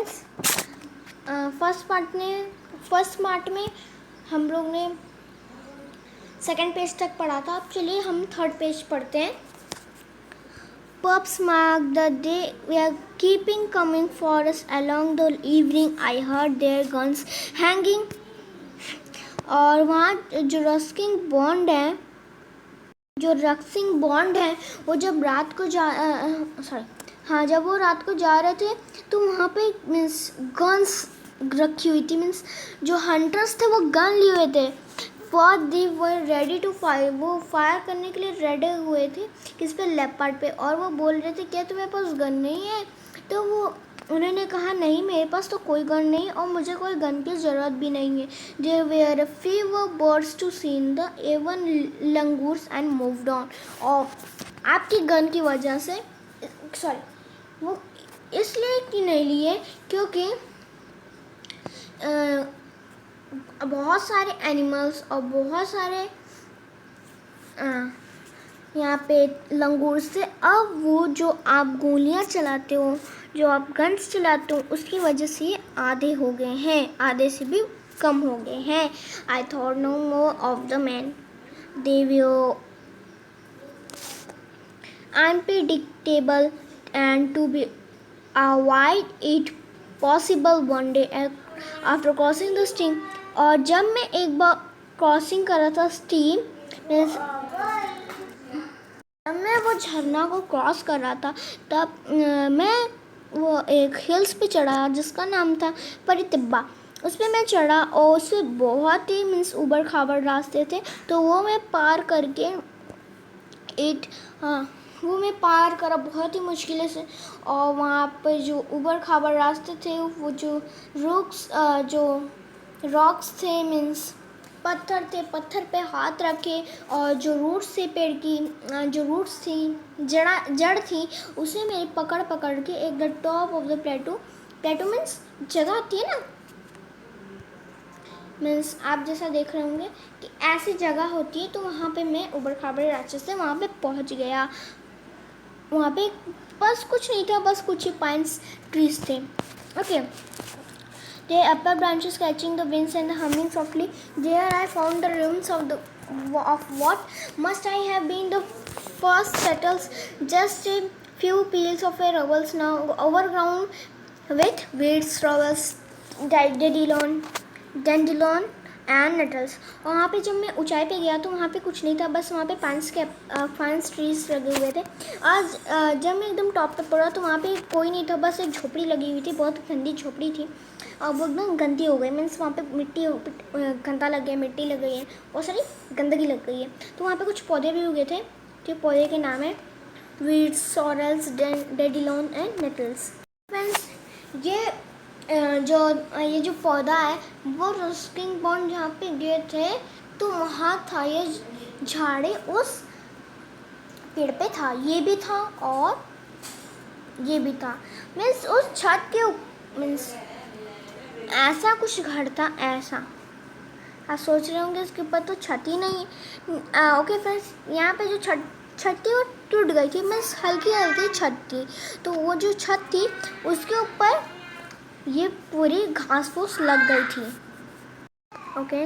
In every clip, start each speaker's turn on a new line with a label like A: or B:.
A: Friends, first part में हम लोग ने सेकंड पेज तक पढ़ा था। अब चलिए हम थर्ड पेज पढ़ते हैं। Pups mark the day we are keeping coming for us along the evening. I heard their guns hanging. और वहाँ जो रस्किंग बॉन्ड है वो जब रात को जब वो रात को जा रहे थे तो वहाँ पे मीन्स गन्स रखी हुई थी। मीन्स जो हंटर्स थे वो गन लिए हुए थे। For they were ready to fire, वो फायर करने के लिए रेडी हुए थे किस पे, लेपर्ड पे। और वो बोल रहे थे क्या तुम्हारे पास गन नहीं है? तो वो उन्होंने कहा नहीं, मेरे पास तो कोई गन नहीं और मुझे कोई गन की ज़रूरत भी नहीं है। There were a few birds to seen the even langurs and moved on. और आपकी गन की वजह से वो इसलिए कि नहीं लिए क्योंकि बहुत सारे एनिमल्स और बहुत सारे यहाँ पे लंगूर से अब वो जो आप गोलियाँ चलाते हो, जो आप गन्स चलाते हो, उसकी वजह से ये आधे हो गए हैं, आधे से भी कम हो गए हैं। I thought no more of the man they were unpredictable and to be avoid it possible one day after crossing the stream। और जब मैं एक बार क्रॉसिंग कर रहा था स्ट्रीम, जब मैं वो झरना को क्रॉस कर रहा था तब मैं वो एक हिल्स पे चढ़ा जिसका नाम था परितिब्बा। उस पर मैं चढ़ा और उससे बहुत ही मीन्स उबड़ खाबड़ रास्ते थे, तो वो मैं पार करके वो मैं पार करा बहुत ही मुश्किल से। और वहाँ पर जो उबड़ खाबड़ रास्ते थे, वो जो रॉक्स थे मीन्स पत्थर थे, पत्थर पे हाथ रखे और जो रूट्स थे पेड़ की, जो रूट्स थी, जड़ थी, उसे मेरे पकड़ के एक the top of the प्लेटू means जगह होती है ना, मीन्स आप जैसा देख रहे होंगे कि ऐसी जगह होती है, तो वहाँ पे मैं उबड़ खाबड़ रास्ते से वहाँ पे पहुँच गया। वहाँ पे बस कुछ नहीं था, बस कुछ ही पाइन्स ट्रीज थे। Okay, the upper branches catching the winds and humming softly. There I found the ruins of what must I have been the first settles, just a few peels of a rubbles now overgrown with weeds, shrubs, dandelion and nettles. और वहाँ पे जब मैं ऊंचाई पे गया तो वहाँ पे कुछ नहीं था, बस वहाँ पे पाइन्स ट्रीज लगे हुए थे। आज जब मैं एकदम टॉप पे पड़ा तो वहाँ पे कोई नहीं था, बस एक झोपड़ी लगी हुई थी, बहुत गंदी झोपड़ी थी और वो एकदम गंदी हो गई। मीन्स वहाँ पे मिट्टी गंदा लग गया, मिट्टी लग गई है, बहुत सारी गंदगी लग गई है। तो वहाँ पे कुछ पौधे भी उगे थे, जो पौधे के नाम है वीड्स, सॉरल्स, डेडिलोन एंड नेटल्स। फ्रेंड्स, ये जो पौधा है वो रस्किंग बॉन्ड जहाँ पे गए थे तो वहाँ था, ये झाड़ी उस पेड़ पे था, ये भी था और ये भी था। मीन्स उस छत के मीन्स ऐसा कुछ घर था, ऐसा आप सोच रहे होंगे इसके ऊपर तो छत ही नहीं है। ओके फ्रेंड्स, यहाँ पे जो छत थी वो टूट गई थी, मीन्स हल्की छत थी, तो वो जो छत थी उसके ऊपर ये पूरी घास फूस लग गई थी। Okay,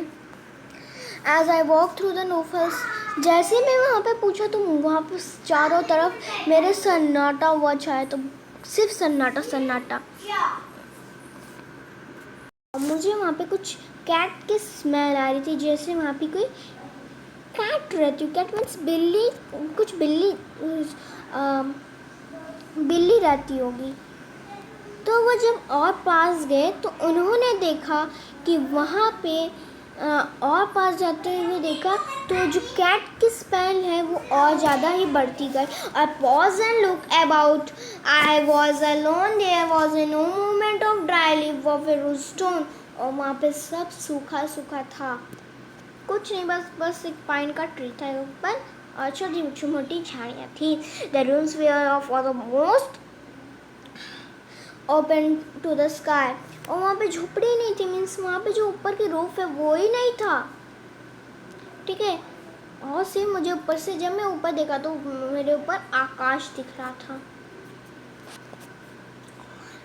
A: as I walk through the नोफल्स, जैसे ही मैं वहाँ पे पूछा तो वहाँ पे चारों तरफ मेरे सन्नाटा हुआ छाया, तो सिर्फ सन्नाटा। मुझे वहाँ पे कुछ कैट की स्मेल आ रही थी, जैसे वहाँ पे कोई कैट रहती है। कैट मीन्स बिल्ली, कुछ बिल्ली रहती होगी। तो वो जब और पास गए तो उन्होंने देखा कि वहाँ पे और पास जाते हुए देखा तो जो कैट की स्मेल है वो और ज़्यादा ही बढ़ती गई। I pause and look about, I was alone, there was no movement of dry leaf of a rose stone. और वहाँ पे सब सूखा था, कुछ नहीं, बस एक पाइन का ट्री था ऊपर और छोटी मोटी झाड़ियाँ थी। The rooms were of the most open to the sky. और वहाँ पे झोपड़ी नहीं थी, मीन्स वहाँ पे जो ऊपर की रूफ है वो ही नहीं था, ठीक है। और सिर्फ मुझे ऊपर से, जब मैं ऊपर देखा तो मेरे ऊपर आकाश दिख रहा था।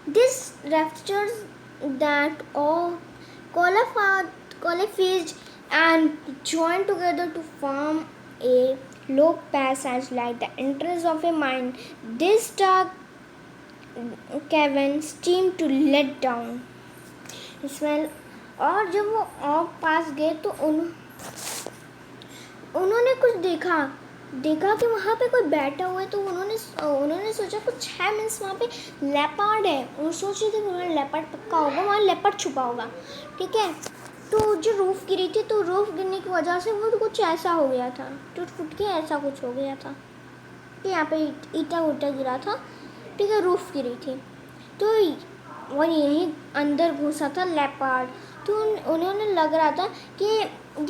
A: This raptors that all coalesced and joined together to form a low passage like the entrance of a mine. This dark cavern seemed to let down smell. और जब वो और पास गए तो उन्होंने कुछ देखा कि वहाँ पे कोई बैठा हुआ है। तो उन्होंने सोचा कुछ है, मीन्स वहाँ पे लेपर्ड है। वो सोच रहे थे कि वहाँ लेपर्ड पक्का होगा, वहाँ लेपर्ड छुपा होगा। ठीक है, तो जो रूफ गिरी थी, तो रूफ गिरने की वजह से वो कुछ ऐसा हो गया था, टूट फूट के ऐसा कुछ हो गया था कि यहाँ पे ईटा उटा गिरा था। ठीक है, रूफ गिरी थी, तो वो यहीं अंदर घुसा था लेपर्ड। तो उन्होंने लग रहा था कि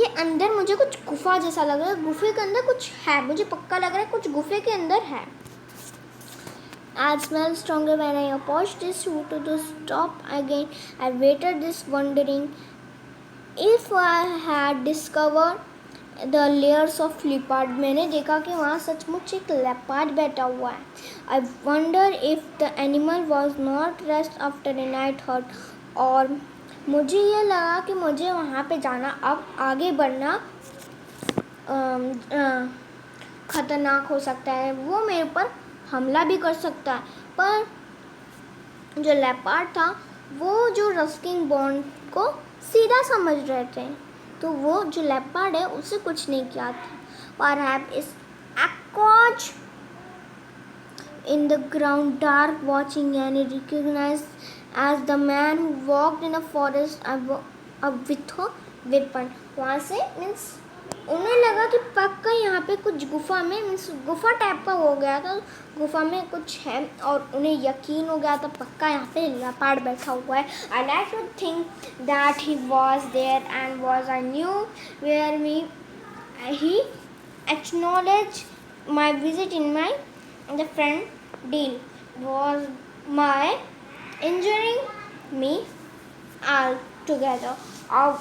A: ये अंदर मुझे कुछ गुफा जैसा लग रहा है, गुफे के अंदर कुछ है, मुझे पक्का लग रहा है कुछ गुफे के अंदर है। I smelled stronger when I approached this shoe to stop again. I waited this wondering if I had discovered the layers of leopard. मैंने देखा कि वहाँ सचमुच एक लेपर्ड बैठा हुआ है। I wonder if the animal was not rest after a night hunt. और मुझे ये लगा कि मुझे वहाँ पे जाना, अब आगे बढ़ना ख़तरनाक हो सकता है, वो मेरे ऊपर हमला भी कर सकता है। पर जो लेपर्ड था वो जो रस्किंग बॉन्ड को सीधा समझ रहे थे, तो वो जो लेपर्ड है उससे कुछ नहीं किया था। Perhaps is Akoj in the ground dark watching and he recognized as the man who walked in a forest with a weapon. वहाँ से मीन्स उन्हें लगा कि पक्का यहाँ पे कुछ गुफा में, मीन्स गुफा टाइप का हो गया था, गुफा में कुछ है, और उन्हें यकीन हो गया था पक्का यहाँ पे लेपर्ड बैठा हुआ है। I like to think that he was there and was I knew where me. He acknowledged my visit in my the friend deal was my injuring me altogether. और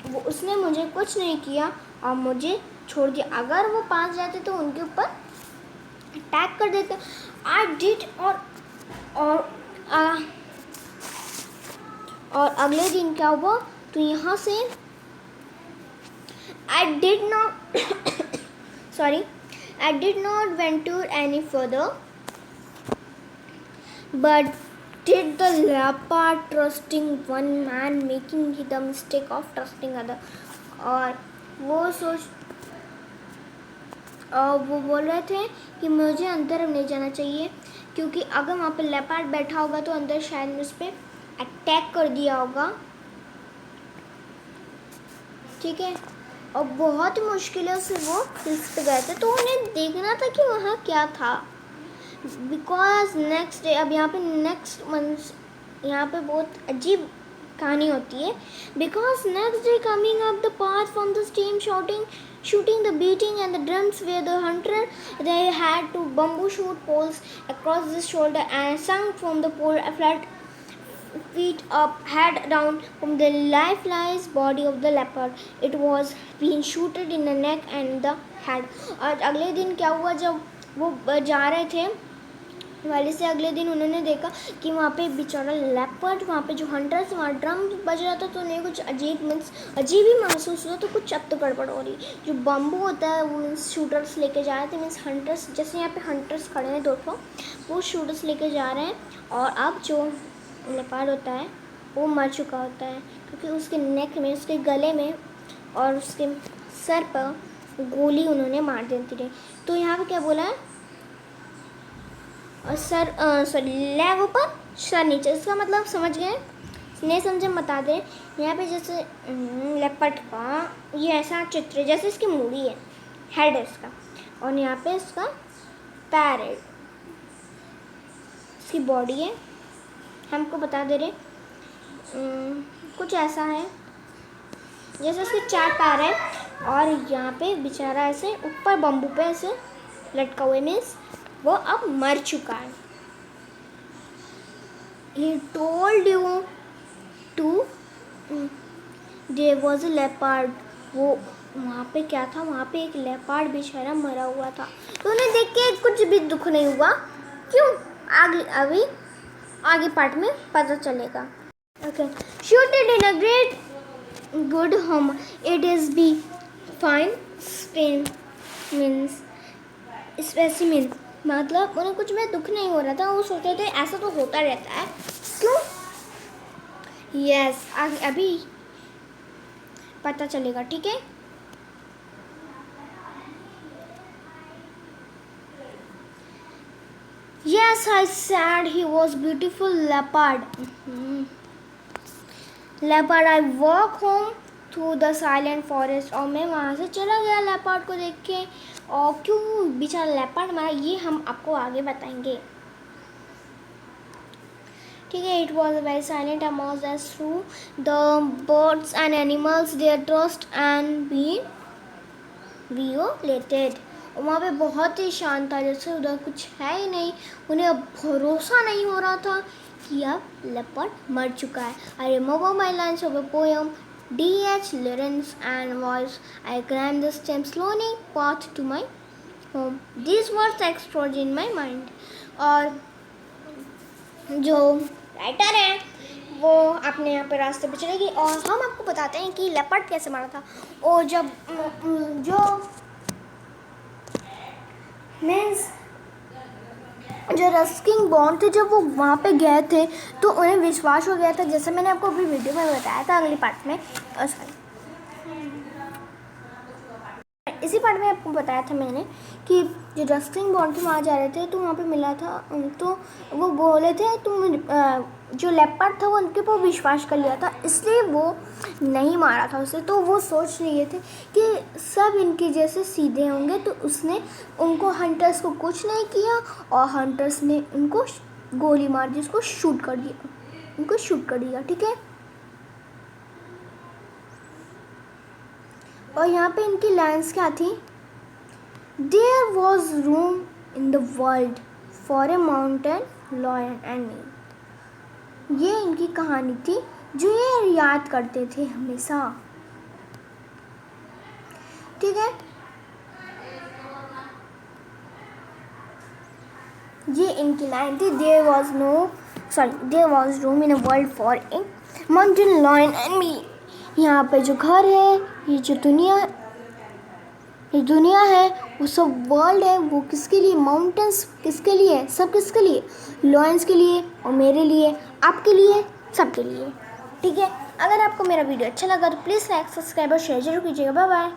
A: वो उसने मुझे कुछ नहीं किया और मुझे छोड़ दिया। अगर वो पास जाते तो उनके ऊपर अटैक कर देते। I did और अगले दिन क्या हुआ, तो यहाँ से I did not venture any further, but did the leopard trusting one man making the mistake of trusting other. और वो बोल रहे थे कि मुझे अंदर नहीं जाना चाहिए, क्योंकि अगर वहाँ पे लेपर्ड बैठा होगा तो अंदर शायद उस पर अटैक कर दिया होगा। ठीक है, और बहुत मुश्किलों से वो हिल्स पे गए थे, तो उन्हें देखना था कि वहाँ क्या था। बिकॉज नेक्स्ट डे, अब यहाँ पे नेक्स्ट मंथ यहाँ पे बहुत अजीब कहानी होती है। Because next day coming up the path from the steam shooting the beating and the drums where the hunter they had to bamboo shoot poles across the shoulder and sung from the pole flat feet up, head down from the lifeless body of the leopard. It was being shooted in the neck and the head. और अगले दिन क्या हुआ, जब वो जा रहे थे वाले से, अगले दिन उन्होंने देखा कि वहाँ पे बेचारा लेपर्ड, वहाँ पे जो हंटर्स, वहाँ ड्रम बज रहा था, तो उन्हें कुछ अजीब ही महसूस हुआ। तो कुछ अब तो गड़बड़ हो रही। जो बम्बू होता है वो मीन्स शूटर्स लेके जा रहे थे, मीन्स हंटर्स, जैसे यहाँ पे हंटर्स खड़े हैं दोस्तों, वो शूटर्स लेके जा रहे हैं। और अब जो लेपर्ड होता है वो मर चुका होता है, क्योंकि उसके नेक में, उसके गले में और उसके सर पर गोली उन्होंने मार देती रही। तो यहाँ पे क्या बोला है, और सॉरी लेग ऊपर सर नीचे, इसका मतलब समझ गए, नहीं समझे बता दें। यहाँ पे जैसे लेपर्ड का ये ऐसा चित्र है, जैसे इसकी मूड़ी है, हेड है इसका, और यहाँ पे इसका पैर है, इसकी बॉडी है, हमको बता दे रहे कुछ ऐसा है, जैसे इसके 4 पैर है, और यहाँ पे बेचारा ऐसे ऊपर बम्बू पे ऐसे लटका हुए, मीन्स वो अब मर चुका है। He told you to there was a leopard. वो वहाँ पे क्या था, वहाँ पे एक लेपर्ड बेचारा मरा हुआ था। तो उन्हें देख के कुछ भी दुख नहीं हुआ। क्यों? अभी आगे पार्ट में पता चलेगा। Okay, shoot it in a great good home, it is be fine Spain means specimen, मतलब उन्हें कुछ में दुख नहीं हो रहा था, वो सोचते थे ऐसा तो होता रहता है क्यों। यस, अभी पता चलेगा, ठीक है। Yes, I said he was beautiful leopard. Leopard, I walk home through the silent forest. और मैं वहाँ से चला गया लेपर्ड को देख के। और क्यों बेचारा लेपर्ड मारा, ये हम आपको आगे बताएंगे, ठीक है। It was very silent amongst us through the birds and animals, their trust and being violated. वहाँ पे बहुत ही शांत था, जैसे उधर कुछ है ही नहीं। उन्हें अब भरोसा नहीं हो रहा था कि अब लेपर्ड मर चुका है। I remember my lines of a poem, D.H. Lawrence and voice. I climbed the steep slowly path to my home. These words exploded in my mind. और जो राइटर है वो अपने यहाँ पे रास्ते पे चलेगी और हम आपको बताते हैं कि लेपर्ड कैसे मारा था। और जब जो मीन्स जो रस्किंग बॉन्ड थे, जब वो वहाँ पे गए थे तो उन्हें विश्वास हो गया था, जैसे मैंने आपको अभी वीडियो में बताया था अगली पार्ट में, इसी पार्ट में आपको बताया था मैंने कि जो रस्किंग बॉन्ड थे वहाँ जा रहे थे तो वहाँ पे मिला था, तो वो बोले थे तुम जो लेपर्ड था वो उनके ऊपर विश्वास कर लिया था, इसलिए वो नहीं मारा था उसे। तो वो सोच रहे थे कि सब इनके जैसे सीधे होंगे, तो उसने उनको हंटर्स को कुछ नहीं किया और हंटर्स ने उनको गोली मार दी, उसको शूट कर दिया, उनको शूट कर दिया, ठीक है। और यहाँ पे इनकी लाइन्स क्या थी, there was room in the world for a mountain lion and me. ये इनकी कहानी थी जो ये याद करते थे हमेशा, ठीक है। ये इनकी लाइन थी, there was room in a world for a mountain lion and me. यहाँ पे जो घर है, ये जो दुनिया है, वो सब वर्ल्ड है, वो किसके लिए, माउंटेन्स किसके लिए, सब किसके लिए, लॉयंस के लिए और मेरे लिए, आपके लिए, सबके लिए, ठीक है। अगर आपको मेरा वीडियो अच्छा लगा तो प्लीज़ लाइक, सब्सक्राइब और शेयर जरूर कीजिएगा। Bye bye.